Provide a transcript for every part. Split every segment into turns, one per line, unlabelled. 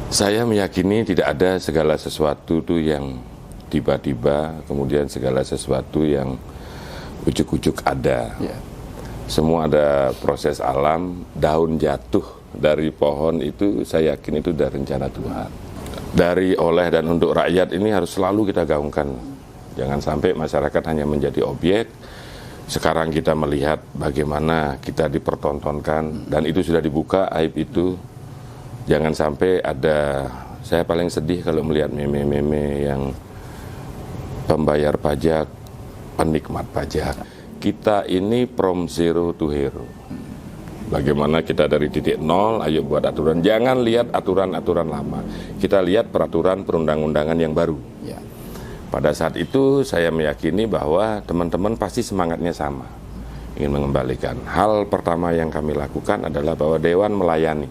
Saya meyakini tidak ada segala sesuatu itu yang tiba-tiba, kemudian segala sesuatu yang ujuk-ujuk ada.
Ya.
Semua ada proses alam, daun jatuh dari pohon itu saya yakin itu dari rencana Tuhan. Dari, oleh, dan untuk rakyat ini harus selalu kita gaungkan. Jangan sampai masyarakat hanya menjadi objek. Sekarang kita melihat bagaimana kita dipertontonkan, dan itu sudah dibuka aib itu. Jangan sampai ada, saya paling sedih kalau melihat meme-meme yang pembayar pajak, penikmat pajak. Kita ini from zero to hero. Bagaimana kita dari titik nol, ayo buat aturan. Jangan lihat aturan-aturan lama. Kita lihat peraturan perundang-undangan yang baru.
Ya.
Pada saat itu saya meyakini bahwa teman-teman pasti semangatnya sama. Ingin mengembalikan. Hal pertama yang kami lakukan adalah bahwa Dewan melayani.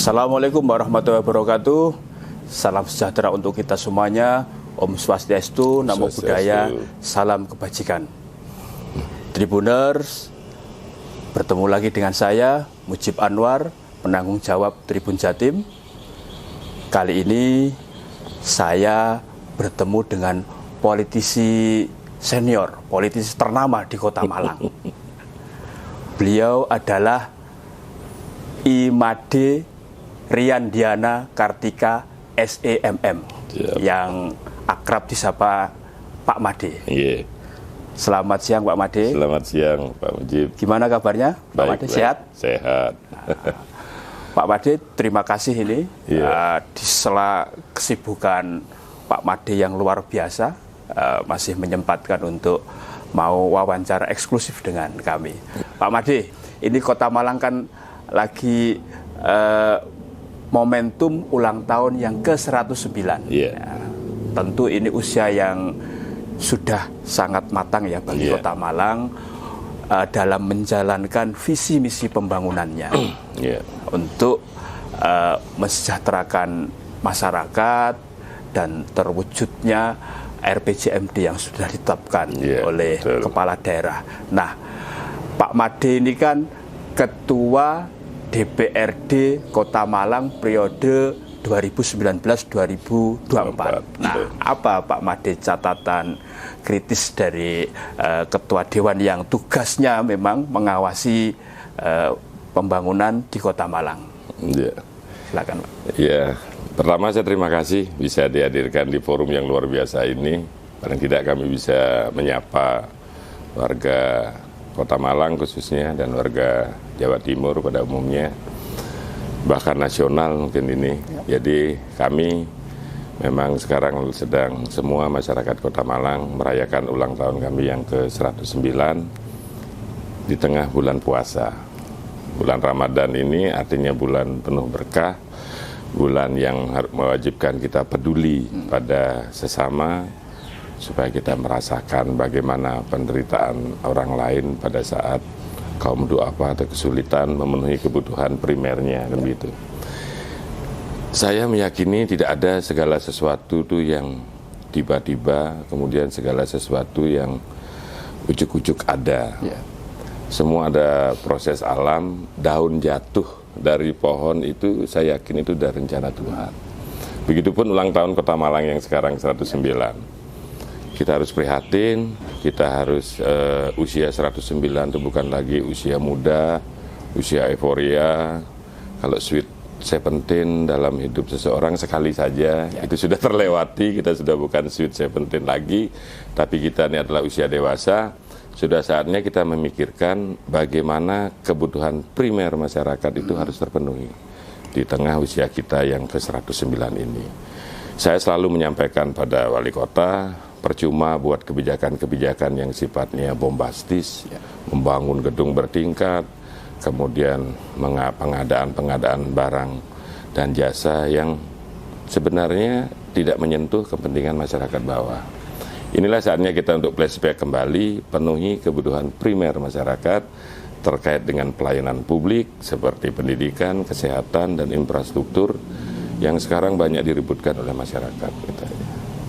Assalamualaikum warahmatullahi wabarakatuh. Salam sejahtera untuk kita semuanya. Om Swastiastu, Namo Buddhaya, salam kebajikan. Tribuners, bertemu lagi dengan saya, Mujib Anwar, penanggung jawab Tribun Jatim. Kali ini saya bertemu dengan politisi senior, politisi ternama di Kota Malang. Beliau adalah Imade Riandiana Kartika SEMM, yang akrab disapa Pak Made.
Yeah.
Selamat siang Pak Made.
Selamat siang Pak Mujib.
Gimana kabarnya Pak Made? Sehat?
Sehat.
Pak Made, terima kasih ini. Di sela kesibukan Pak Made yang luar biasa, masih menyempatkan untuk mau wawancara eksklusif dengan kami. Pak Made, ini Kota Malang kan lagi momentum ulang tahun yang ke-109.
Yeah.
Ya, tentu ini usia yang sudah sangat matang ya bagi Kota Malang dalam menjalankan visi misi pembangunannya untuk mensejahterakan masyarakat dan terwujudnya RPJMD yang sudah ditetapkan oleh kepala daerah. Nah, Pak Made ini kan Ketua DPRD Kota Malang periode 2019-2024. Nah, apa Pak Made catatan kritis dari Ketua Dewan yang tugasnya memang mengawasi pembangunan di Kota Malang? Silakan Pak.
Ya, pertama saya terima kasih bisa dihadirkan di forum yang luar biasa ini. Paling tidak kami bisa menyapa warga Kota Malang khususnya dan warga Jawa Timur pada umumnya, bahkan nasional mungkin ini. Jadi kami memang sekarang sedang semua masyarakat Kota Malang merayakan ulang tahun kami yang ke-109 di tengah bulan puasa. Bulan Ramadan ini artinya bulan penuh berkah, bulan yang mewajibkan kita peduli pada sesama, supaya kita merasakan bagaimana penderitaan orang lain pada saat kaum du'afa atau kesulitan memenuhi kebutuhan primernya, kan begitu. Saya meyakini tidak ada segala sesuatu itu yang tiba-tiba, kemudian segala sesuatu yang ujuk-ujuk ada. Semua ada proses alam, daun jatuh dari pohon itu saya yakin itu dari rencana Tuhan. Begitupun ulang tahun Kota Malang yang sekarang 109. Kita harus prihatin, kita harus usia 109 itu bukan lagi usia muda, usia euforia. Kalau sweet 17 dalam hidup seseorang sekali saja, itu sudah terlewati, kita sudah bukan sweet 17 lagi, tapi kita ini adalah usia dewasa. Sudah saatnya kita memikirkan bagaimana kebutuhan primer masyarakat itu harus terpenuhi di tengah usia kita yang ke-109 ini. Saya selalu menyampaikan pada wali kota, percuma buat kebijakan-kebijakan yang sifatnya bombastis, membangun gedung bertingkat, kemudian pengadaan barang dan jasa yang sebenarnya tidak menyentuh kepentingan masyarakat bawah. Inilah saatnya kita untuk flashback kembali, penuhi kebutuhan primer masyarakat terkait dengan pelayanan publik seperti pendidikan, kesehatan, dan infrastruktur yang sekarang banyak diributkan oleh masyarakat.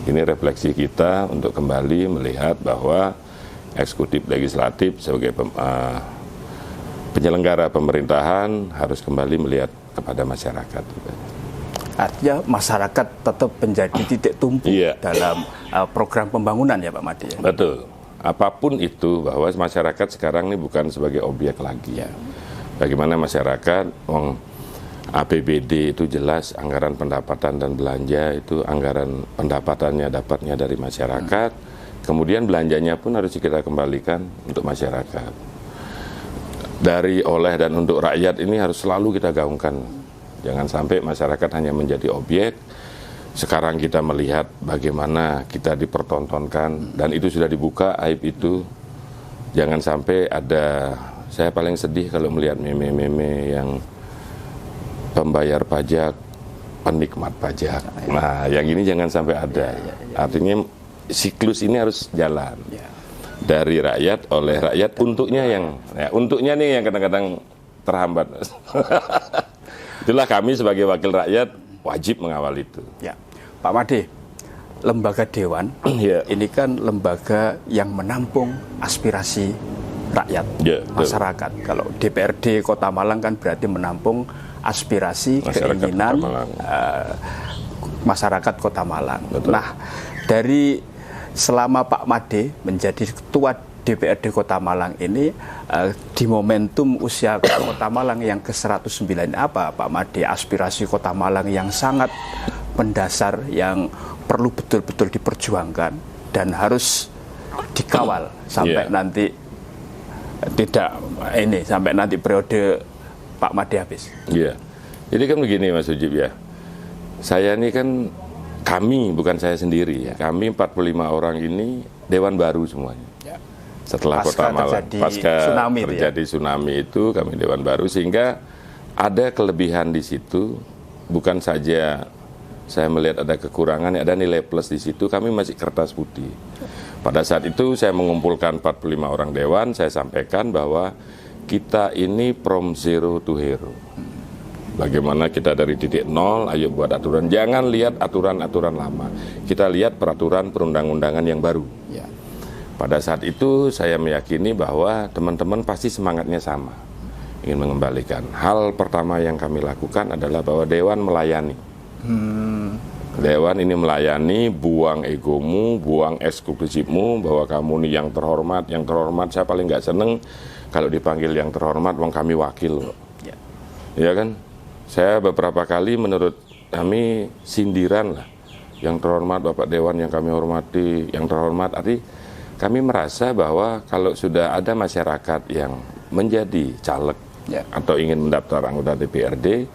Ini refleksi kita untuk kembali melihat bahwa eksekutif legislatif sebagai penyelenggara pemerintahan harus kembali melihat kepada masyarakat.
Artinya masyarakat tetap menjadi titik tumpu dalam program pembangunan ya Pak Made.
Betul. Apapun itu, bahwa masyarakat sekarang ini bukan sebagai objek lagi. Bagaimana masyarakat, APBD itu jelas anggaran pendapatan dan belanja itu anggaran pendapatannya dapatnya dari masyarakat, kemudian belanjanya pun harus kita kembalikan untuk masyarakat. Dari, oleh, dan untuk rakyat ini harus selalu kita gaungkan. Jangan sampai masyarakat hanya menjadi objek. Sekarang kita melihat bagaimana kita dipertontonkan dan itu sudah dibuka aib itu. Jangan sampai ada, saya paling sedih kalau melihat meme-meme yang pembayar pajak, penikmat pajak. Nah, yang ini jangan sampai ada. Artinya siklus ini harus jalan. Dari rakyat, oleh rakyat, untuknya nih yang kadang-kadang terhambat. Itulah kami sebagai wakil rakyat wajib mengawal itu.
Ya, Pak Made, lembaga dewan ini kan lembaga yang menampung aspirasi rakyat, masyarakat. Kalau DPRD Kota Malang kan berarti menampung aspirasi, keinginan masyarakat Kota Malang. Betul. Nah, dari selama Pak Made menjadi ketua DPRD Kota Malang ini, di momentum usia Kota Malang yang ke-109, apa Pak Made aspirasi Kota Malang yang sangat mendasar, yang perlu betul-betul diperjuangkan dan harus dikawal sampai nanti sampai nanti periode Pak Made habis.
Iya, jadi kan begini Mas Ujib ya, saya ini kan, kami bukan saya sendiri, kami 45 orang ini dewan baru semuanya. Setelah Kota Malang, pasca terjadi tsunami itu kami dewan baru, sehingga ada kelebihan di situ, bukan saja saya melihat ada kekurangan, ada nilai plus di situ, kami masih kertas putih. Pada saat itu saya mengumpulkan 45 orang dewan, saya sampaikan bahwa kita ini from zero to hero. Bagaimana kita dari titik nol, ayo buat aturan. Jangan lihat aturan-aturan lama. Kita lihat peraturan perundang-undangan yang baru. Pada saat itu saya meyakini bahwa teman-teman pasti semangatnya sama. Ingin mengembalikan. Hal pertama yang kami lakukan adalah bahwa Dewan melayani. Dewan ini melayani, buang egomu, buang eksklusifmu, bahwa kamu ini yang terhormat, saya paling nggak seneng kalau dipanggil yang terhormat, wong kami wakil. Ya kan? Saya beberapa kali menurut kami sindiran lah. Yang terhormat Bapak Dewan yang kami hormati, yang terhormat, arti kami merasa bahwa kalau sudah ada masyarakat yang menjadi caleg atau ingin mendaftar anggota DPRD,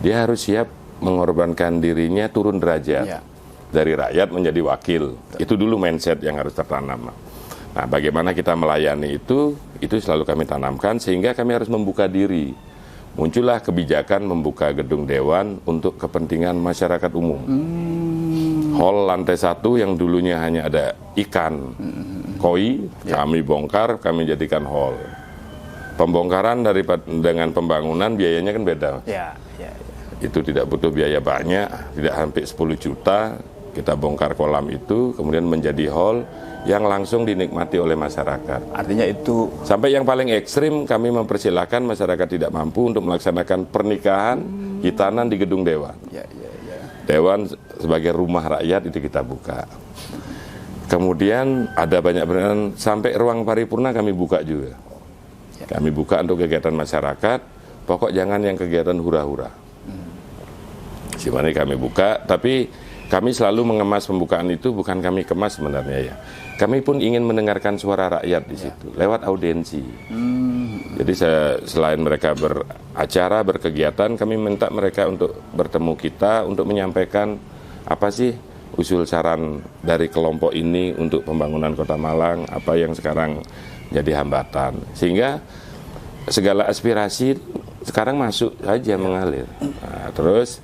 dia harus siap mengorbankan dirinya turun derajat dari rakyat menjadi wakil. Itu dulu mindset yang harus tertanam. Nah, bagaimana kita melayani itu selalu kami tanamkan, sehingga kami harus membuka diri. Muncullah kebijakan membuka gedung dewan untuk kepentingan masyarakat umum. Hall lantai 1 yang dulunya hanya ada ikan koi, kami bongkar, kami jadikan hall. Pembongkaran dengan pembangunan biayanya kan beda. Itu tidak butuh biaya banyak, tidak sampai 10 juta, kita bongkar kolam itu, kemudian menjadi hall yang langsung dinikmati oleh masyarakat.
Artinya itu,
sampai yang paling ekstrim, kami mempersilahkan masyarakat tidak mampu untuk melaksanakan pernikahan hitanan di gedung Dewan. Dewan sebagai rumah rakyat itu kita buka. Kemudian ada banyak pernikahan, sampai ruang paripurna kami buka juga. Kami buka untuk kegiatan masyarakat, pokok jangan yang kegiatan hura-hura. Sebenarnya kami buka, tapi kami selalu mengemas pembukaan itu, bukan kami kemas sebenarnya ya. Kami pun ingin mendengarkan suara rakyat di situ, lewat audiensi. Jadi selain mereka beracara, berkegiatan, kami minta mereka untuk bertemu kita, untuk menyampaikan apa sih usul saran dari kelompok ini untuk pembangunan Kota Malang, apa yang sekarang jadi hambatan. Sehingga segala aspirasi sekarang masuk saja mengalir. Nah, terus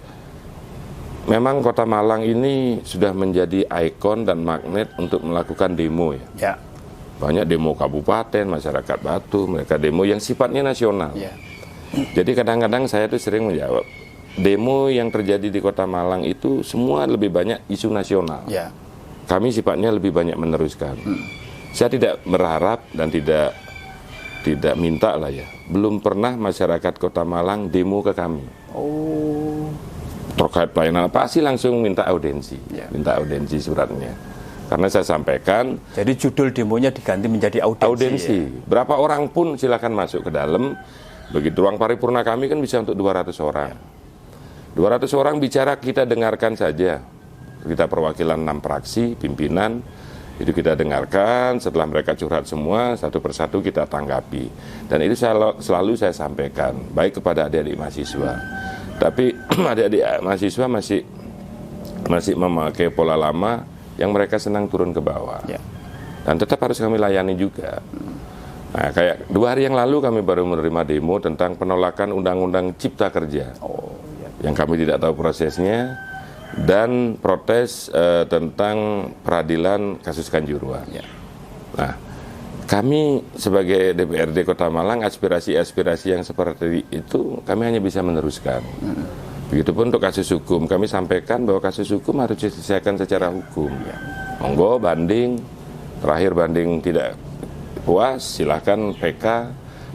memang Kota Malang ini sudah menjadi ikon dan magnet untuk melakukan demo ya.
Ya.
Banyak demo kabupaten, masyarakat Batu, mereka demo yang sifatnya nasional.
Ya.
Jadi kadang-kadang saya tuh sering menjawab, demo yang terjadi di Kota Malang itu semua lebih banyak isu nasional.
Ya.
Kami sifatnya lebih banyak meneruskan. Saya tidak berharap dan tidak minta lah ya. Belum pernah masyarakat Kota Malang demo ke kami.
Oh.
Terkait pelayanan apa sih langsung minta audiensi.
Ya.
Minta audiensi suratnya. Karena saya sampaikan.
Jadi judul demonya diganti menjadi audiensi.
Ya? Berapa orang pun silakan masuk ke dalam. Begitu ruang paripurna kami kan bisa untuk 200 orang. 200 orang bicara kita dengarkan saja. Kita perwakilan 6 fraksi, pimpinan, itu kita dengarkan, setelah mereka curhat semua, satu persatu kita tanggapi. Dan itu selalu saya sampaikan, baik kepada adik-adik mahasiswa. Tapi adik-adik mahasiswa masih memakai pola lama yang mereka senang turun ke bawah. Ya. Dan tetap harus kami layani juga. Nah, kayak 2 hari yang lalu kami baru menerima demo tentang penolakan Undang-Undang Cipta Kerja. Yang kami tidak tahu prosesnya, dan protes tentang peradilan kasus Kanjuruhan. Ya. Nah, kami sebagai DPRD Kota Malang, aspirasi-aspirasi yang seperti itu kami hanya bisa meneruskan. Begitupun untuk kasus hukum, kami sampaikan bahwa kasus hukum harus diselesaikan secara hukum. Ya. Monggo banding, terakhir banding tidak puas, silakan PK.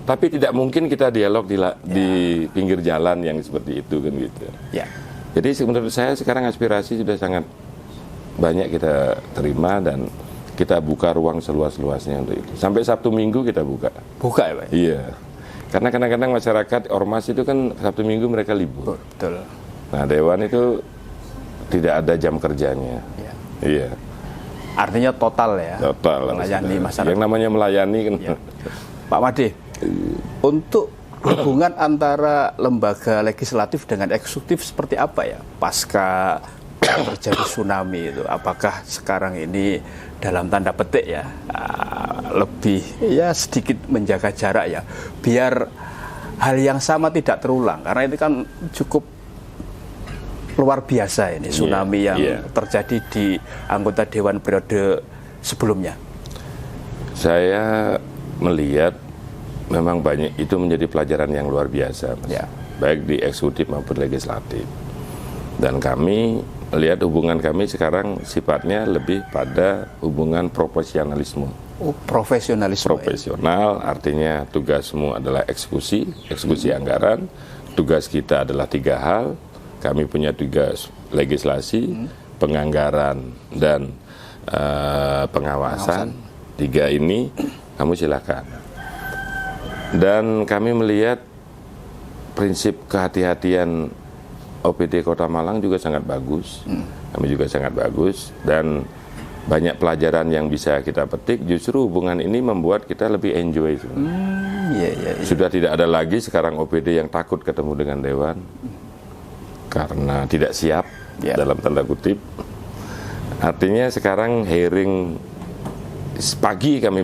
Tapi tidak mungkin kita dialog di pinggir jalan yang seperti itu kan gitu. Ya. Jadi menurut saya sekarang aspirasi sudah sangat banyak kita terima dan kita buka ruang seluas-luasnya untuk itu. Sampai Sabtu Minggu kita buka. Buka ya Pak? Iya. Karena kadang-kadang masyarakat ormas itu kan Sabtu Minggu mereka libur.
Betul.
Nah, Dewan itu tidak ada jam kerjanya. Ya. Iya.
Artinya total ya.
Total.
Melayani masyarakat.
Yang namanya melayani kan. Ya.
Pak Made, untuk hubungan antara lembaga legislatif dengan eksekutif seperti apa ya pasca terjadi tsunami itu? Apakah sekarang ini dalam tanda petik ya lebih ya sedikit menjaga jarak ya, biar hal yang sama tidak terulang, karena ini kan cukup luar biasa ini tsunami yang terjadi di anggota Dewan periode sebelumnya.
Saya melihat memang banyak itu menjadi pelajaran yang luar biasa, Mas. Ya. Baik di eksekutif maupun legislatif. Dan kami melihat hubungan kami sekarang sifatnya lebih pada hubungan profesionalisme.
Oh, profesionalisme.
Profesional, artinya tugasmu adalah eksekusi anggaran. Tugas kita adalah 3 hal. Kami punya tugas legislasi, penganggaran, dan pengawasan. 3 ini kamu silakan. Dan kami melihat prinsip kehati-hatian OPD Kota Malang juga sangat bagus. Kami juga sangat bagus. Dan banyak pelajaran yang bisa kita petik. Justru hubungan ini membuat kita lebih enjoy. Sudah tidak ada lagi sekarang OPD yang takut ketemu dengan Dewan. Karena tidak siap, dalam tanda kutip. Artinya sekarang hearing pagi kami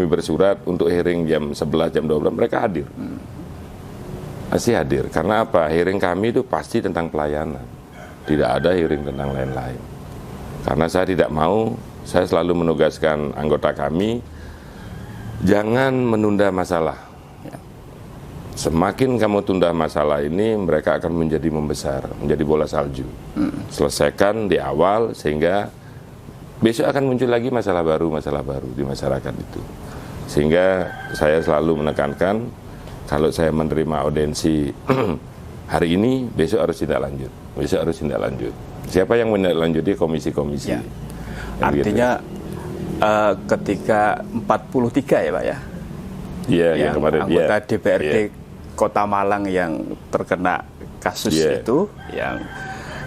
bersurat untuk hearing jam 11, jam 12, mereka hadir. Masih hadir, karena apa? Hearing kami itu pasti tentang pelayanan. Tidak ada hearing tentang lain-lain. Karena saya tidak mau, saya selalu menugaskan anggota kami, jangan menunda masalah. Semakin kamu tunda masalah ini, mereka akan menjadi membesar, menjadi bola salju. Selesaikan di awal, sehingga besok akan muncul lagi masalah baru di masyarakat itu. Sehingga saya selalu menekankan, kalau saya menerima audiensi hari ini, besok harus tindak lanjut. Besok harus tindak lanjut. Siapa yang menindaklanjuti? Komisi-komisi. Ya.
Artinya ketika 43 ya Pak ya?
Iya, yang kemarin.
Anggota DPRD Kota Malang yang terkena kasus yang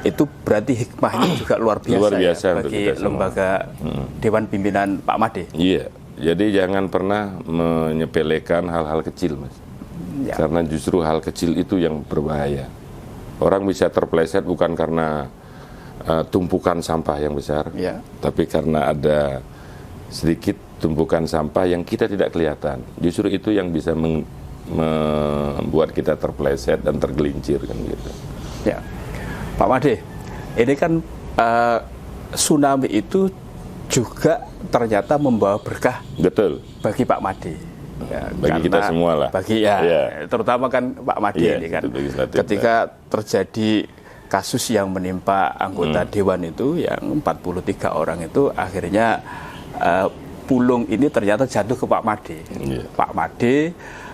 itu berarti hikmahnya juga luar biasa ya, bagi lembaga Dewan Pimpinan Pak Made.
Iya, jadi jangan pernah menyepelekan hal-hal kecil, Mas. Karena justru hal kecil itu yang berbahaya. Orang bisa terpeleset bukan karena tumpukan sampah yang besar,
Ya.
tapi karena ada sedikit tumpukan sampah yang kita tidak kelihatan, justru itu yang bisa membuat kita terpleset dan tergelincir kan gitu.
Ya, Pak Made, ini kan tsunami itu juga ternyata membawa berkah
Betul.
bagi Pak Made. Ya,
Bagi kita semua lah.
Bagi terutama kan Pak Made ini kan. Ketika terjadi kasus yang menimpa anggota dewan itu yang 43 orang itu akhirnya pulung ini ternyata jatuh ke Pak Made. Pak Made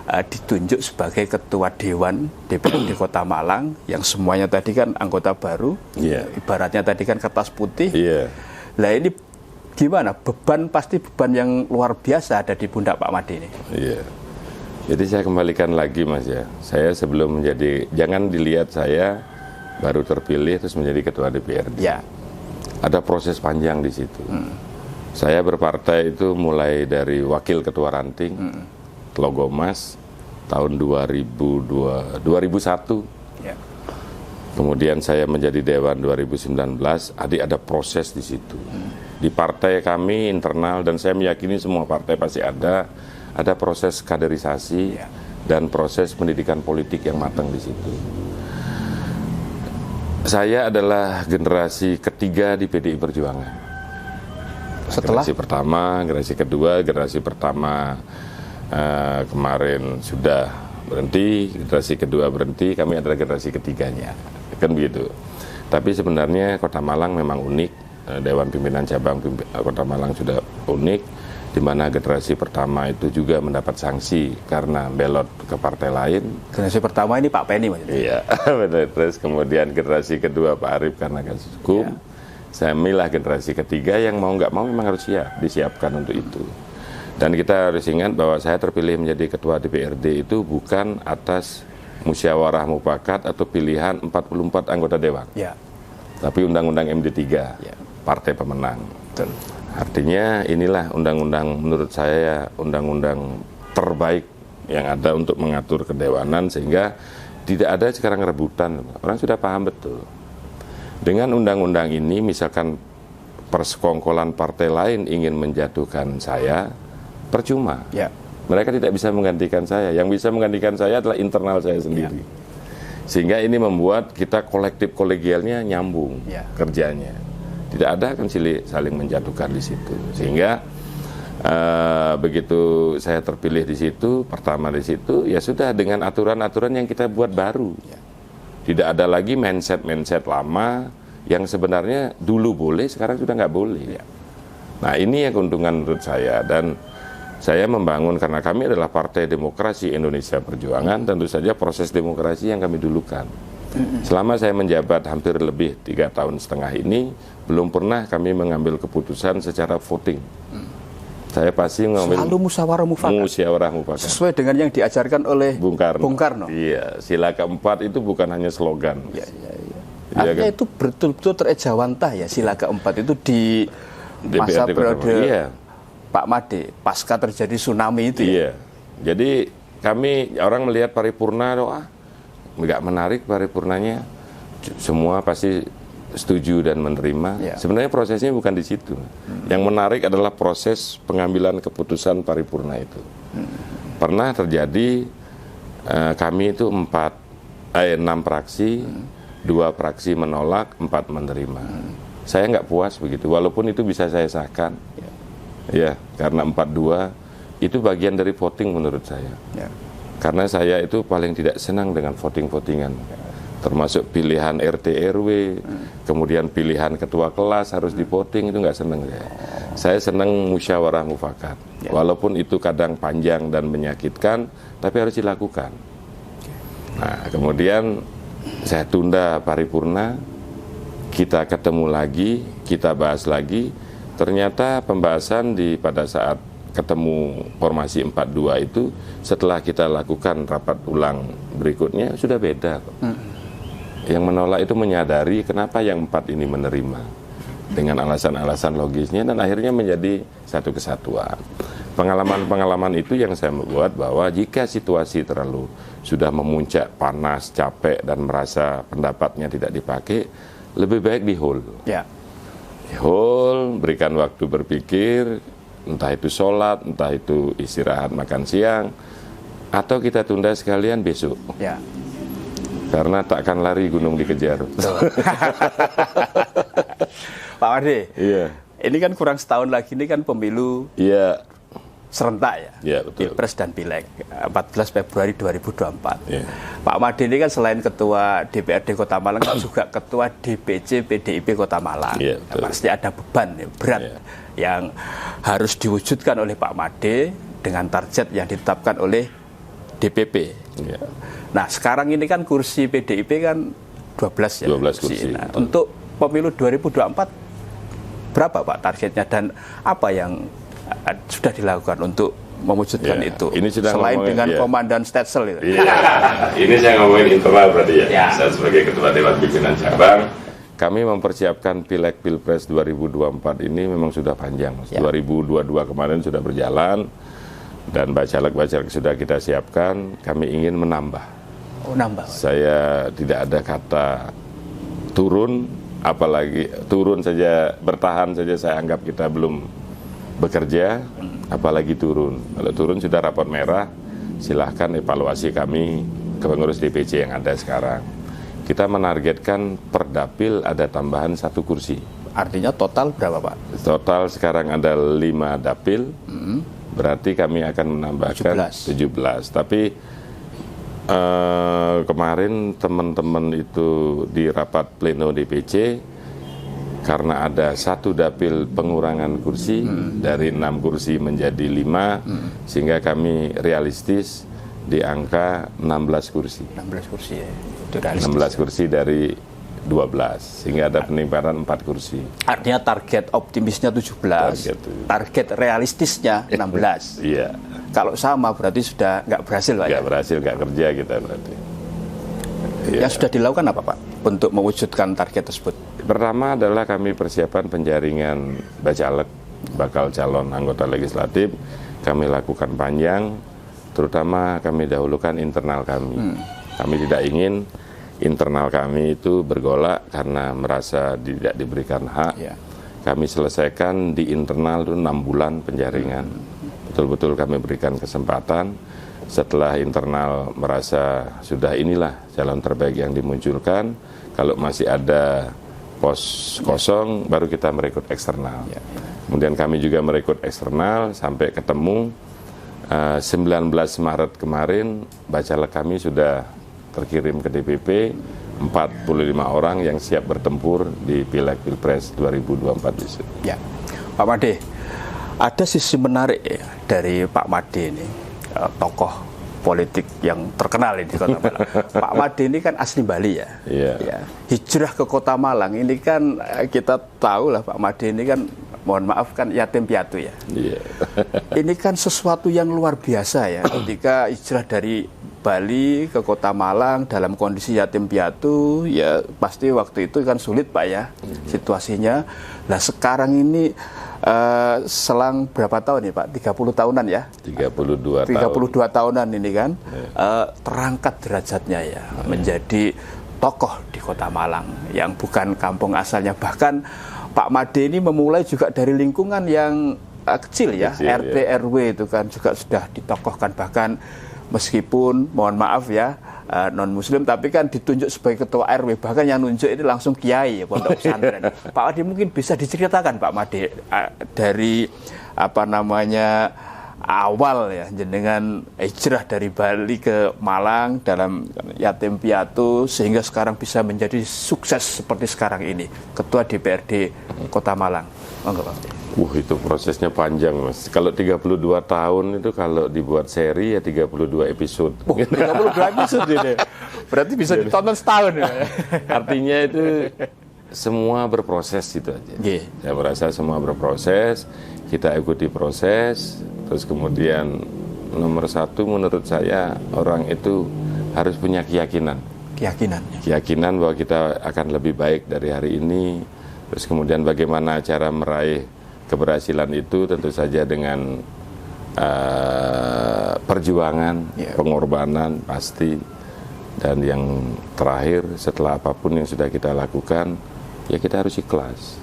ditunjuk sebagai ketua dewan DPRD Kota Malang yang semuanya tadi kan anggota baru. Ibaratnya tadi kan kertas putih. Lah ini gimana? Pasti beban yang luar biasa ada di pundak Pak Made ini.
Jadi saya kembalikan lagi Mas ya. Saya sebelum menjadi, jangan dilihat saya baru terpilih terus menjadi ketua DPRD. Ada proses panjang di situ. Saya berpartai itu mulai dari wakil ketua ranting, Logomas tahun 2001. Kemudian saya menjadi dewan 2019. Ada proses di situ. Di partai kami internal, dan saya meyakini semua partai pasti ada proses kaderisasi dan proses pendidikan politik yang matang di situ. Saya adalah generasi ketiga di PDI Perjuangan.
Setelah
generasi pertama, generasi kedua, generasi pertama kemarin sudah berhenti, generasi kedua berhenti, kami adalah generasi ketiganya, kan begitu. Tapi sebenarnya Kota Malang memang unik. Dewan Pimpinan Cabang Kota Malang sudah unik, di mana generasi pertama itu juga mendapat sanksi karena belot ke partai lain.
Generasi pertama ini Pak Penny maksudnya.
Iya, benar. Terus kemudian generasi kedua Pak Arief karena kasus hukum. Saya milah generasi ketiga yang mau nggak mau memang harus disiapkan untuk itu. Dan kita harus ingat bahwa saya terpilih menjadi ketua DPRD itu bukan atas musyawarah mufakat atau pilihan 44 anggota dewan. Tapi undang-undang MD3, partai pemenang. Artinya inilah undang-undang, menurut saya undang-undang terbaik yang ada untuk mengatur kedewanan, sehingga tidak ada sekarang rebutan. Orang sudah paham betul. Dengan undang-undang ini misalkan persekongkolan partai lain ingin menjatuhkan saya, percuma. Mereka tidak bisa menggantikan saya. Yang bisa menggantikan saya adalah internal saya sendiri. Sehingga ini membuat kita kolektif kolegialnya nyambung kerjanya. Tidak ada kan saling menjatuhkan di situ. Sehingga begitu saya terpilih di situ, pertama di situ, ya sudah dengan aturan-aturan yang kita buat baru. Tidak ada lagi mindset-mindset lama yang sebenarnya dulu boleh, sekarang sudah nggak boleh. Nah ini yang keuntungan menurut saya. Dan saya membangun, karena kami adalah Partai Demokrasi Indonesia Perjuangan, tentu saja proses demokrasi yang kami dulukan. Selama saya menjabat hampir lebih 3,5 tahun ini, belum pernah kami mengambil keputusan secara voting. Saya pasti mengambil
selalu musyawarah mufakat. Sesuai dengan yang diajarkan oleh Bung Karno.
Iya, sila keempat itu bukan hanya slogan.
Artinya itu betul-betul terejawantah ya, sila keempat itu di masa periode Pak Made pasca terjadi tsunami itu.
Jadi kami orang melihat paripurna doa nggak menarik, paripurnanya semua pasti setuju dan menerima. Sebenarnya prosesnya bukan di situ. Yang menarik adalah proses pengambilan keputusan paripurna itu. Pernah terjadi kami itu 6 fraksi, 2 fraksi menolak, 4 menerima. Saya nggak puas begitu, walaupun itu bisa saya sahkan. Karena 4-2 itu bagian dari voting menurut saya. Karena saya itu paling tidak senang dengan voting-votingan. Termasuk pilihan RT RW, kemudian pilihan ketua kelas harus di voting, itu nggak senang saya. Saya senang musyawarah mufakat. Walaupun itu kadang panjang dan menyakitkan, tapi harus dilakukan. Nah, kemudian saya tunda paripurna, kita ketemu lagi, kita bahas lagi. Ternyata pembahasan pada saat ketemu formasi 4-2 itu, setelah kita lakukan rapat ulang berikutnya, sudah beda. Yang menolak itu menyadari kenapa yang 4 ini menerima, dengan alasan-alasan logisnya, dan akhirnya menjadi satu kesatuan. Pengalaman-pengalaman itu yang saya membuat bahwa jika situasi terlalu sudah memuncak, panas, capek, dan merasa pendapatnya tidak dipakai, lebih baik di hold.
Ya.
Di hold, berikan waktu berpikir, entah itu sholat, entah itu istirahat makan siang, atau kita tunda sekalian besok.
Ya.
Karena takkan lari gunung dikejar.
Pak Made,
Iya.
ini kan kurang setahun lagi, ini kan pemilu
Iya.
serentak ya,
Iya, betul.
Pilpres dan Pileg, 14 Februari 2024.
Iya.
Pak Made ini kan selain Ketua DPRD Kota Malang, kan juga Ketua DPC PDIP Kota Malang.
Iya,
Nah,
betul.
pasti ada beban ya, berat
Iya.
yang harus diwujudkan oleh Pak Made dengan target yang ditetapkan oleh DPP.
Iya.
Nah, sekarang ini kan kursi PDIP kan 12 ya.
12 kursi.
Nah, untuk pemilu 2024 berapa Pak targetnya dan apa yang sudah dilakukan untuk mewujudkan
Ya,
itu?
ini sedang
selain
ngomongin,
dengan
ya.
Komandan Stetsel itu.
Iya. Ini saya ngomongin internal berarti ya.
Ya.
Saya sebagai Ketua Dewan Pimpinan Cabang, kami mempersiapkan Pileg Pilpres 2024 ini memang sudah panjang.
Ya.
2022 kemarin sudah berjalan dan bacalek-bacalek sudah kita siapkan. Kami ingin menambah.
Oh, nambah.
Saya tidak ada kata turun, apalagi turun saja, bertahan saja saya anggap kita belum bekerja, apalagi turun. Kalau turun sudah rapot merah, silahkan evaluasi kami ke pengurus DPC yang ada sekarang. Kita menargetkan per dapil ada tambahan 1 kursi.
Artinya total berapa Pak?
Total sekarang ada 5 dapil, berarti kami akan menambahkan 17. Tapi kemarin teman-teman itu di rapat pleno DPC, karena ada 1 dapil pengurangan kursi dari 6 kursi menjadi 5, sehingga kami realistis di angka 16 kursi.
16 kursi ya. Itu realistis.
16 kursi dari 12, sehingga ada peningkatan 4 kursi.
Artinya target optimisnya 17, target realistisnya 16.
Iya.
Kalau sama berarti sudah nggak berhasil Pak ya?
Nggak berhasil, nggak kerja kita berarti. Iya.
Yang sudah dilakukan apa Pak untuk mewujudkan target tersebut?
Pertama adalah kami persiapan penjaringan bacalek, bakal calon anggota legislatif. Kami lakukan panjang, terutama kami dahulukan internal kami. Kami tidak ingin internal kami itu bergolak karena merasa tidak diberikan hak.
Ya.
Kami selesaikan di internal itu 6 bulan penjaringan. Betul-betul kami berikan kesempatan. Setelah internal merasa sudah inilah calon terbaik yang dimunculkan, kalau masih ada pos kosong, baru kita merekrut eksternal.
Ya.
Kemudian kami juga merekrut eksternal sampai ketemu 19 Maret kemarin, bacalek kami sudah terkirim ke DPP, 45 orang yang siap bertempur di Pileg Pilpres 2024 besok.
Ya, Pak Made, ada sisi menarik ya dari Pak Made ini, tokoh politik yang terkenal di Kota Malang. Pak Made ini kan asli Bali ya.
Iya.
Ya. Hijrah ke Kota Malang ini kan kita tahu lah Pak Made ini kan, mohon maaf kan yatim piatu ya.
Iya.
Ini kan sesuatu yang luar biasa ya, ketika hijrah dari Bali ke Kota Malang dalam kondisi yatim piatu, ya pasti waktu itu kan sulit Pak ya situasinya. Nah sekarang ini selang berapa tahun ya Pak? 30 tahunan ya?
32 tahun.
32 tahunan ini kan, terangkat derajatnya ya, menjadi tokoh di Kota Malang yang bukan kampung asalnya. Bahkan Pak Made ini memulai juga dari lingkungan yang kecil ya, RT RW itu kan juga sudah ditokohkan, bahkan meskipun mohon maaf ya non muslim tapi kan ditunjuk sebagai ketua RW, bahkan yang nunjuk ini langsung kiai ya, pondok pesantren. Pak Made mungkin bisa diceritakan Pak Made dari apa namanya awal ya jenengan hijrah dari Bali ke Malang dalam yatim piatu sehingga sekarang bisa menjadi sukses seperti sekarang ini, ketua DPRD Kota Malang. Enggak Pak?
Itu prosesnya panjang Mas. Kalau 32 tahun itu kalau dibuat seri ya 32 episode.
32 episode ini. Berarti bisa ditonton setahun ya.
Artinya itu semua berproses itu aja.
Yeah.
Saya merasa semua berproses, kita ikuti proses, terus kemudian nomor 1 menurut saya orang itu harus punya keyakinan. Keyakinan bahwa kita akan lebih baik dari hari ini. Terus kemudian bagaimana cara meraih keberhasilan itu, tentu saja dengan perjuangan, pengorbanan pasti. Dan yang terakhir setelah apapun yang sudah kita lakukan, ya kita harus ikhlas.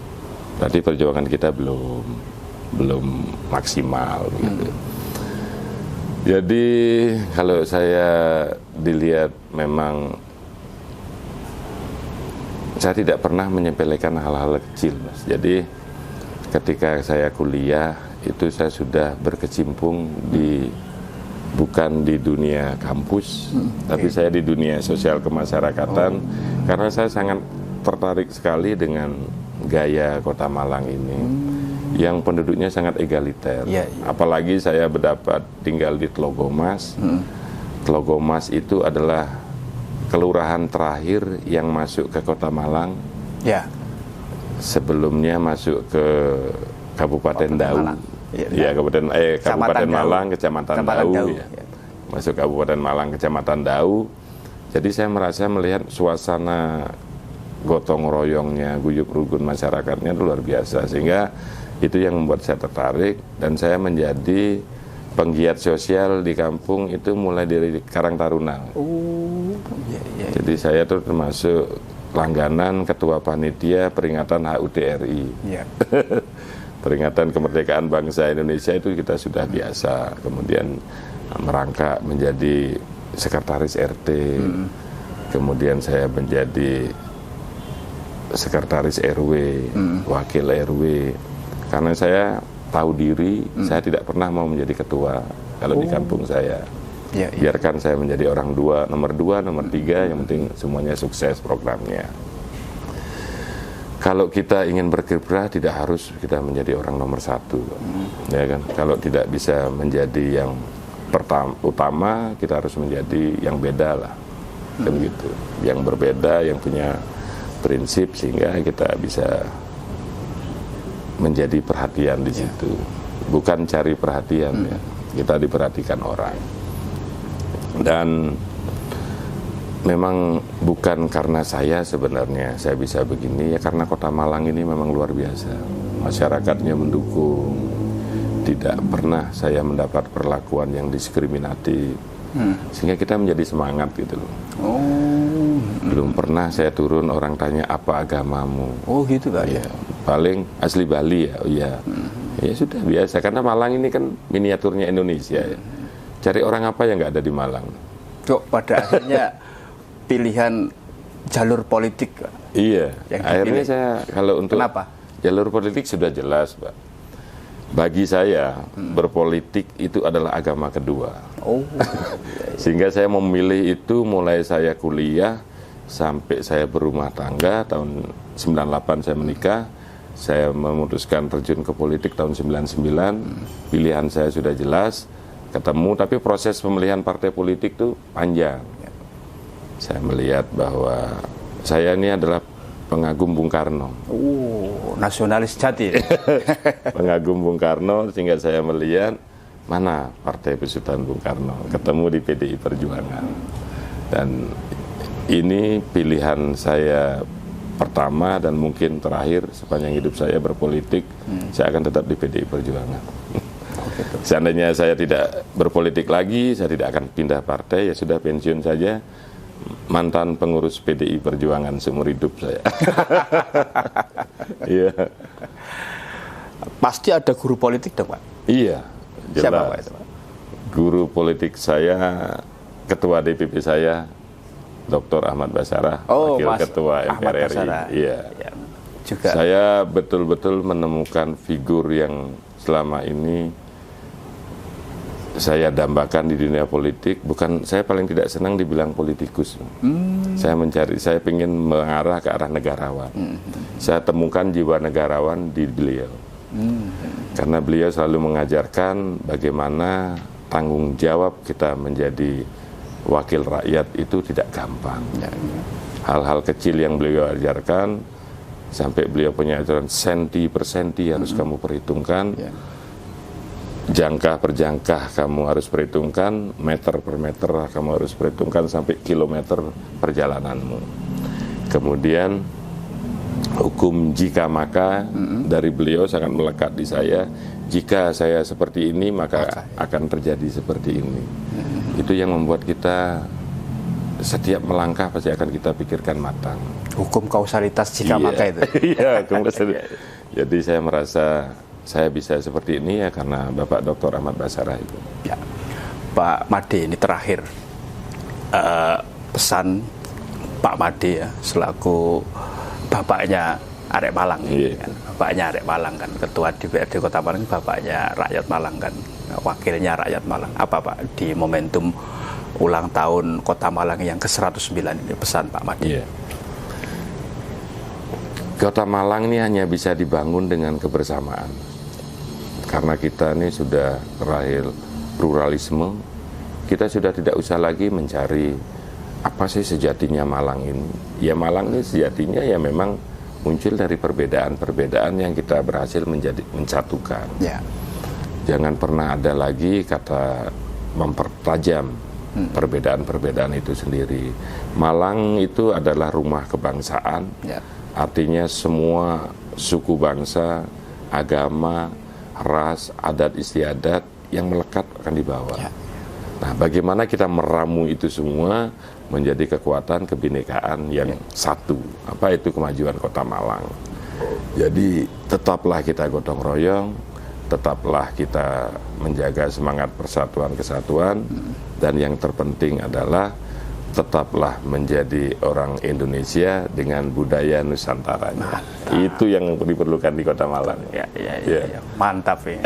Berarti perjuangan kita belum maksimal gitu. Jadi kalau saya dilihat memang saya tidak pernah menyepelekan hal-hal kecil, Mas. Jadi ketika saya kuliah itu saya sudah berkecimpung bukan di dunia kampus, tapi saya di dunia sosial kemasyarakatan, karena saya sangat tertarik sekali dengan gaya Kota Malang ini, yang penduduknya sangat egaliter. Apalagi saya berdapat tinggal di Tlogomas. Tlogomas itu adalah kelurahan terakhir yang masuk ke Kota Malang. Sebelumnya masuk ke Kabupaten Dau. Kabupaten Malang, Kecamatan Dau. Masuk Kabupaten Malang, Kecamatan Dau. Jadi saya merasa melihat suasana gotong royongnya, guyup rukun masyarakatnya itu luar biasa, sehingga itu yang membuat saya tertarik, dan saya menjadi penggiat sosial di kampung itu mulai dari Karang Taruna. Jadi saya tuh termasuk langganan ketua panitia peringatan HUT RI. Peringatan kemerdekaan bangsa Indonesia itu kita sudah biasa. Kemudian merangkak menjadi sekretaris RT. Kemudian saya menjadi sekretaris RW, wakil RW. Karena saya tahu diri, saya tidak pernah mau menjadi ketua kalau di kampung saya. Biarkan saya menjadi orang nomor dua, nomor tiga, yang penting semuanya sukses programnya. Kalau kita ingin berkiprah, tidak harus kita menjadi orang nomor satu, ya kan? Kalau tidak bisa menjadi yang utama, kita harus menjadi yang beda lah, kan gitu. Yang berbeda, yang punya prinsip, sehingga kita bisa menjadi perhatian di situ. Bukan cari perhatian, ya. Kita diperhatikan orang. Dan memang bukan karena saya sebenarnya saya bisa begini, ya karena Kota Malang ini memang luar biasa. Masyarakatnya mendukung. Tidak pernah saya mendapat perlakuan yang diskriminatif. Sehingga kita menjadi semangat gitu loh. Belum pernah saya turun orang tanya apa agamamu.
Gitu Pak.
Ya, paling asli Bali ya. Ya sudah biasa, karena Malang ini kan miniaturnya Indonesia ya. Cari orang apa yang nggak ada di Malang.
Pada akhirnya pilihan jalur politik.
Iya. Akhirnya saya kalau untuk
kenapa?
Jalur politik sudah jelas, Pak. Bagi saya berpolitik itu adalah agama kedua. Sehingga saya memilih itu mulai saya kuliah sampai saya berumah tangga. Tahun 98 saya menikah. Saya memutuskan terjun ke politik tahun 99. Pilihan saya sudah jelas, ketemu, tapi proses pemilihan partai politik itu panjang. Saya melihat bahwa saya ini adalah pengagum Bung Karno.
Nasionalis jati.
Pengagum Bung Karno, sehingga saya melihat mana partai besutan Bung Karno. Ketemu di PDI Perjuangan. Dan ini pilihan saya pertama dan mungkin terakhir sepanjang hidup saya berpolitik. Saya akan tetap di PDI Perjuangan. Seandainya saya tidak berpolitik lagi, saya tidak akan pindah partai, ya sudah pensiun saja. Mantan pengurus PDI Perjuangan seumur hidup saya. Iya.
Pasti ada guru politik dong, Pak?
Iya, jelas.
Siapa Pak itu, Pak?
Guru politik saya, ketua DPP saya, Dr. Ahmad Basarah, wakil ketua MPR RI. Iya. Juga. Saya betul-betul menemukan figur yang selama ini saya dambakan di dunia politik. Bukan, saya paling tidak senang dibilang politikus. Saya ingin mengarah ke arah negarawan. Saya temukan jiwa negarawan di beliau. Karena beliau selalu mengajarkan bagaimana tanggung jawab kita menjadi wakil rakyat itu tidak gampang. Hal-hal kecil yang beliau ajarkan, sampai beliau punya ajaran senti per senti harus kamu perhitungkan. Jangkah per jangkah kamu harus perhitungkan, meter per meter kamu harus perhitungkan, sampai kilometer perjalananmu. Kemudian hukum jika maka dari beliau sangat melekat di saya. Jika saya seperti ini, maka akan terjadi seperti ini. Itu yang membuat kita setiap melangkah pasti akan kita pikirkan matang.
Hukum kausalitas jika maka itu.
Iya, jadi saya merasa saya bisa seperti ini ya karena Bapak Dr. Ahmad Basarah itu.
Ya. Pak Made, ini terakhir pesan Pak Made ya selaku bapaknya Arek Malang, kan? Bapaknya Arek Malang kan, ketua DPRD Kota Malang, bapaknya rakyat Malang kan, wakilnya rakyat Malang. Apa Pak di momentum ulang tahun Kota Malang yang ke-109 ini pesan Pak Made?
Kota Malang ini hanya bisa dibangun dengan kebersamaan. Karena kita ini sudah terakhir pluralisme, kita sudah tidak usah lagi mencari apa sih sejatinya Malang ini. Ya Malang ini sejatinya ya memang muncul dari perbedaan-perbedaan yang kita berhasil mencatukan.
Ya.
Jangan pernah ada lagi kata mempertajam perbedaan-perbedaan itu sendiri. Malang itu adalah rumah kebangsaan, artinya semua suku bangsa, agama, ras, adat istiadat yang melekat akan dibawa. Nah, bagaimana kita meramu itu semua menjadi kekuatan kebinekaan yang satu. Apa itu kemajuan Kota Malang? Jadi tetaplah kita gotong royong, tetaplah kita menjaga semangat persatuan kesatuan, dan yang terpenting adalah tetaplah menjadi orang Indonesia dengan budaya Nusantaranya. Itu yang diperlukan di Kota Malang.
Ya. Mantap ya.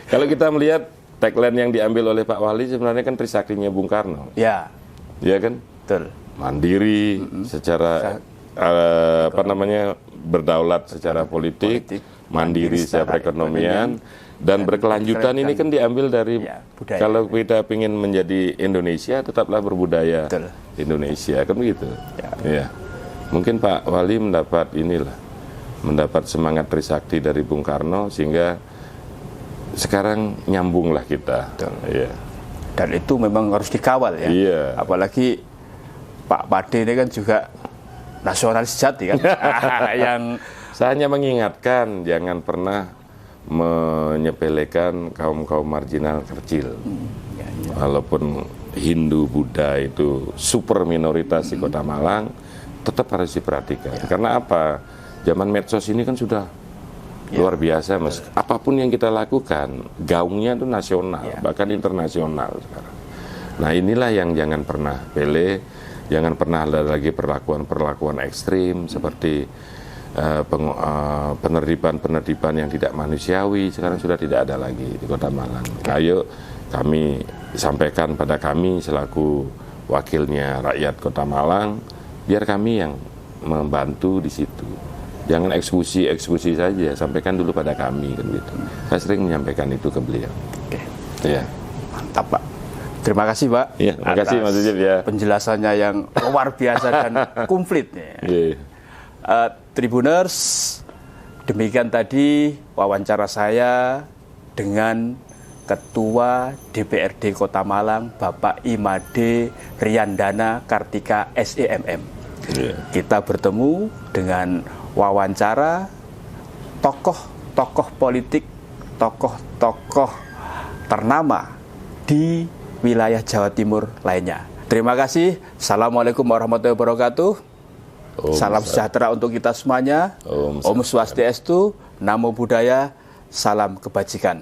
Kalau kita melihat tagline yang diambil oleh Pak Wali sebenarnya kan Trisaktinya Bung Karno.
Ya.
Iya kan?
Betul.
Mandiri secara berdaulat secara politik, mandiri secara perekonomian, dan berkelanjutan ini kan diambil dari kalau kita ingin menjadi Indonesia tetaplah berbudaya Indonesia, kan begitu. Ya. Mungkin Pak Wali mendapat semangat Trisakti dari Bung Karno sehingga sekarang nyambunglah kita. Ya.
Dan itu memang harus dikawal ya.
Iya.
Apalagi Pak Made ini kan juga nasionalis sejati kan. Yang
saya hanya mengingatkan jangan pernah menyepelekan kaum-kaum marginal kecil. Walaupun Hindu, Buddha itu super minoritas di Kota Malang, tetap harus diperhatikan. Karena apa? Zaman medsos ini kan sudah luar biasa, Mas. Apapun yang kita lakukan, gaungnya itu nasional, bahkan internasional sekarang. Nah, inilah yang jangan pernah pele, jangan pernah ada lagi perlakuan ekstrim seperti penertiban yang tidak manusiawi. Sekarang sudah tidak ada lagi di Kota Malang. Ayo kami sampaikan pada kami selaku wakilnya rakyat Kota Malang, biar kami yang membantu di situ. Jangan eksekusi saja, sampaikan dulu pada kami kan gitu. Saya sering menyampaikan itu ke beliau.
Oke.
Ya.
Mantap Pak. Terima kasih Pak.
Iya, terima kasih Mas Ujib ya.
Penjelasannya yang luar biasa dan komplit ya. Tribuners, demikian tadi wawancara saya dengan Ketua DPRD Kota Malang, Bapak Imade Riyandana Kartika SEMM. Kita bertemu dengan wawancara tokoh-tokoh politik, tokoh-tokoh ternama di wilayah Jawa Timur lainnya. Terima kasih. Assalamualaikum warahmatullahi wabarakatuh. Salam sejahtera untuk kita semuanya. Om Swastiastu, Namo Buddhaya, salam kebajikan.